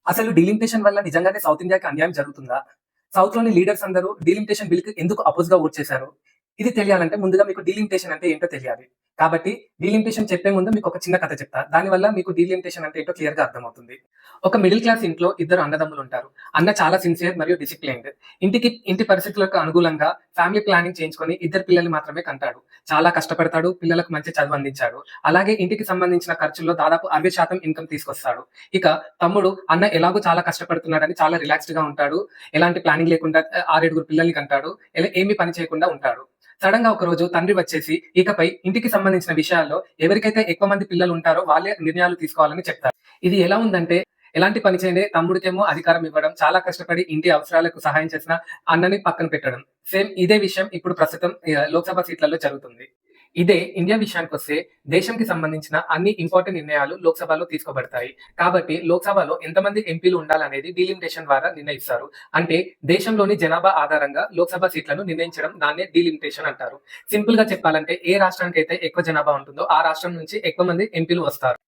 అసలు డీలిమిటేషన్ వల్ల నిజంగానే సౌత్ ఇండియాకి అన్యాయం జరుగుతుందా? సౌత్ లోని లీడర్స్ అందరూ డీలిమిటేషన్ బిల్ కి ఎందుకు అపోజ్ గా ఓట్ చేశారు? ఇది తెలియాలంటే ముందుగా మీకు డీలిమిటేషన్ అంటే ఏంటో తెలియాలి. కాబట్టి డీలిమిటేషన్ చెప్పే ముందు మీకు ఒక చిన్న కథ చెప్తా. దానివల్ల మీకు డీలిమిటేషన్ అంటే ఏంటో క్లియర్ గా అర్థమవుతుంది. ఒక మిడిల్ క్లాస్ ఇంట్లో ఇద్దరు అన్నదమ్ములు ఉంటారు. అన్న చాలా సిన్సియర్ మరియు డిసిప్లైన్డ్. ఇంటి పరిస్థితులకు అనుగుణంగా ఫ్యామిలీ ప్లానింగ్ చేయించుకొని ఇద్దరు పిల్లల్ని మాత్రమే కంటాడు. చాలా కష్టపడతాడు. పిల్లలకు మంచి చదువు అందించాడు. అలాగే ఇంటికి సంబంధించిన ఖర్చుల్లో దాదాపు 60% ఇన్కమ్ తీసుకొస్తాడు. ఇక తమ్ముడు అన్న ఎలాగో చాలా కష్టపడుతున్నాడని చాలా రిలాక్స్డ్ గా ఉంటాడు. ఎలాంటి ప్లానింగ్ లేకుండా 6-7 పిల్లల్ని కంటాడు. ఏమీ పని చేయకుండా ఉంటాడు. సడన్ గా ఒక రోజు తండ్రి వచ్చేసి ఇకపై ఇంటికి సంబంధించిన విషయాల్లో ఎవరికైతే ఎక్కువ మంది పిల్లలు ఉంటారో వాళ్ళే నిర్ణయాలు తీసుకోవాలని చెప్తారు. ఇది ఎలా ఉందంటే ఎలాంటి పని చేయని తమ్ముడికేమో అధికారం ఇవ్వడం, చాలా కష్టపడి ఇంటి అవసరాలకు సహాయం చేసిన అన్నని పక్కన పెట్టడం. సేమ్ ఇదే విషయం ఇప్పుడు ప్రస్తుతం లోక్సభ సీట్లలో జరుగుతుంది. ఇదే ఇండియా విషయానికి వస్తే దేశంకి సంబంధించిన అన్ని ఇంపార్టెంట్ నిర్ణయాలు లోక్సభలో తీసుకోబడతాయి. కాబట్టి లోక్సభలో ఎంతమంది ఎంపీలు ఉండాలనేది డీలిమిటేషన్ ద్వారా నిర్ణయిస్తారు. అంటే దేశంలోని జనాభా ఆధారంగా లోక్సభ సీట్లను నిర్ణయించడం దాన్నే డీలిమిటేషన్ అంటారు. సింపుల్ గా చెప్పాలంటే ఏ రాష్ట్రానికి అయితే ఎక్కువ జనాభా ఉంటుందో ఆ రాష్ట్రం నుంచి ఎక్కువ మంది ఎంపీలు వస్తారు.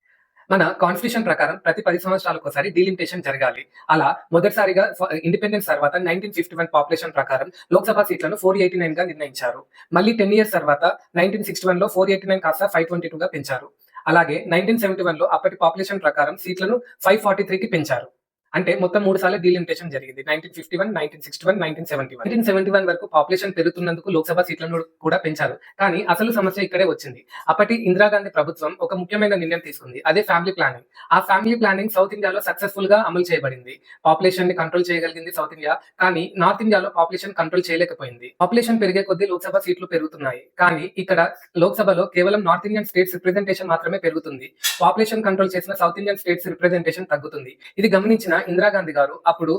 మన కాన్స్టిట్యూషన్ ప్రకారం ప్రతి 10 సంవత్సరాలకు ఒకసారి డీలిమిటేషన్ జరగాలి. అలా మొదటిసారిగా ఇండిపెండెన్స్ తర్వాత 1951 పాపులేషన్ ప్రకారం లోక్సభ సీట్లను 489 గా నిర్ణయించారు. మళ్ళీ 10 ఇయర్స్ తర్వాత 1961 లో 489 కాస్త 522 గా పెంచారు. అలాగే 1971 లో అప్పటి పాపులేషన్ ప్రకారం సీట్లను 543కి పెంచారు. అంటే మొత్తం 3 సార్లు డీలిమిటేషన్ జరిగింది. 1951, 1961, 1971 వరకు పాపులేషన్ పెరుగుతున్నందుకు లోక్సభ సీట్లను కూడా పెంచారు. కానీ అసలు సమస్య ఇక్కడే వచ్చింది. అప్పటి ఇందిరాగాంధీ ప్రభుత్వం ఒక ముఖ్యమైన నిర్ణయం తీసుకుంది. అదే ఫ్యామిలీ ప్లానింగ్. ఆ ఫ్యామిలీ ప్లానింగ్ సౌత్ ఇండియాలో సక్సెస్ఫుల్ గా అమలు చేయబడింది. పాపులేషన్ ని కంట్రోల్ చేయగలిగింది సౌత్ ఇండియా. కానీ నార్త్ ఇండియాలో పాపులేషన్ కంట్రోల్ చేయలేకపోయింది. పాపులేషన్ పెరిగే కొద్దీ లోక్సభ సీట్లు పెరుగుతున్నాయి. కానీ ఇక్కడ లోక్సభలో కేవలం నార్త్ ఇండియన్ స్టేట్స్ రిప్రజెంటేషన్ మాత్రమే పెరుగుతుంది. పాపులేషన్ కంట్రోల్ చేసిన సౌత్ ఇండియన్ స్టేట్స్ రిప్రజెంటేషన్ తగ్గుతుంది. ఇది గమనించిన ఇందిరాగాంధీ గారు అప్పుడు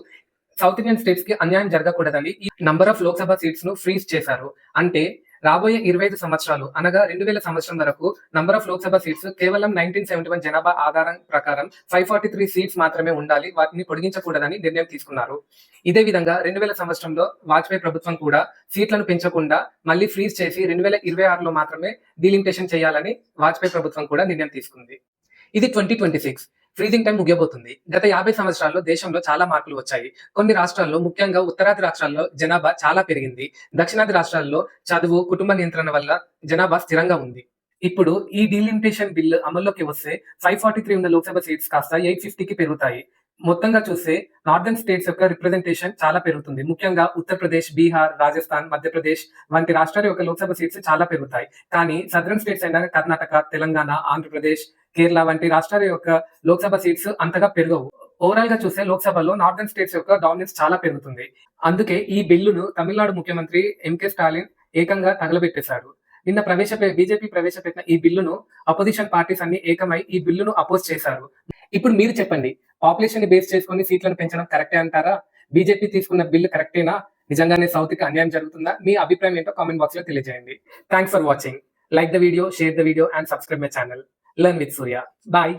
సౌత్ ఇండియన్ స్టేట్స్ కి అన్యాయం జరగకూడదని ఈ నంబర్ ఆఫ్ లోక్సభ సీట్స్ ను ఫ్రీజ్ చేశారు. అంటే రాబోయే 25 సంవత్సరాలు అనగా 2000 సంవత్సరం వరకు నంబర్ ఆఫ్ లోక్సభ సీట్స్ కేవలం 1971 జనాభా ఆధారం ప్రకారం 543 సీట్స్ మాత్రమే ఉండాలి. వాటిని పొడిగించకూడదని నిర్ణయం తీసుకున్నారు. ఇదే విధంగా 2000 సంవత్సరంలో వాజ్పేయి ప్రభుత్వం కూడా సీట్లను పెంచకుండా మళ్ళీ ఫ్రీజ్ చేసి 2026లో మాత్రమే డీలిమిటేషన్ చేయాలని వాజ్పేయి ప్రభుత్వం కూడా నిర్ణయం తీసుకుంది. ఇది 2026. ఫ్రీజింగ్ టైం ముగియబోతుంది. గత 50 సంవత్సరాల్లో దేశంలో చాలా మార్పులు వచ్చాయి. కొన్ని రాష్ట్రాల్లో, ముఖ్యంగా ఉత్తరాది రాష్ట్రాల్లో జనాభా చాలా పెరిగింది. దక్షిణాది రాష్ట్రాల్లో చదువు, కుటుంబ నియంత్రణ వల్ల జనాభా స్థిరంగా ఉంది. ఇప్పుడు ఈ డీలిమిటేషన్ బిల్లు అమల్లోకి వస్తే 543 ఉన్న లోక్సభ సీట్స్ కాస్త 850కి పెరుగుతాయి. మొత్తంగా చూస్తే నార్దర్న్ స్టేట్స్ యొక్క రిప్రజెంటేషన్ చాలా పెరుగుతుంది. ముఖ్యంగా ఉత్తరప్రదేశ్, బీహార్, రాజస్థాన్, మధ్యప్రదేశ్ వంటి రాష్ట్రాల యొక్క లోక్సభ సీట్స్ చాలా పెరుగుతాయి. కానీ సదరన్ స్టేట్స్ అయిన కర్ణాటక, తెలంగాణ, ఆంధ్రప్రదేశ్, కేరళ వంటి రాష్ట్రాల యొక్క లోక్సభ సీట్స్ అంతగా పెరగవు. ఓవరాల్ గా చూస్తే లోక్సభలో నార్దర్న్ స్టేట్స్ యొక్క డామినెన్స్ చాలా పెరుగుతుంది. అందుకే ఈ బిల్లును తమిళనాడు ముఖ్యమంత్రి ఎంకే స్టాలిన్ ఏకంగా తగలబెట్టేశారు. నిన్న బీజేపీ ప్రవేశపెట్టిన ఈ బిల్లును అపోజిషన్ పార్టీస్ అన్ని ఏకమై ఈ బిల్లును అపోజ్ చేశారు. ఇప్పుడు మీరు చెప్పండి, పాపులేషన్ ని బేస్ చేసుకుని సీట్లను పెంచడం కరెక్టే అంటారా? బీజేపీ తీసుకున్న బిల్లు కరెక్టేనా? నిజంగానే సౌత్ కి అన్యాయం జరుగుతుందా? మీ అభిప్రాయం ఏంటో కామెంట్ బాక్స్ లో తెలియజేయండి. Thanks for watching. Like the video, share the video and subscribe my channel. Learn with Surya. Bye.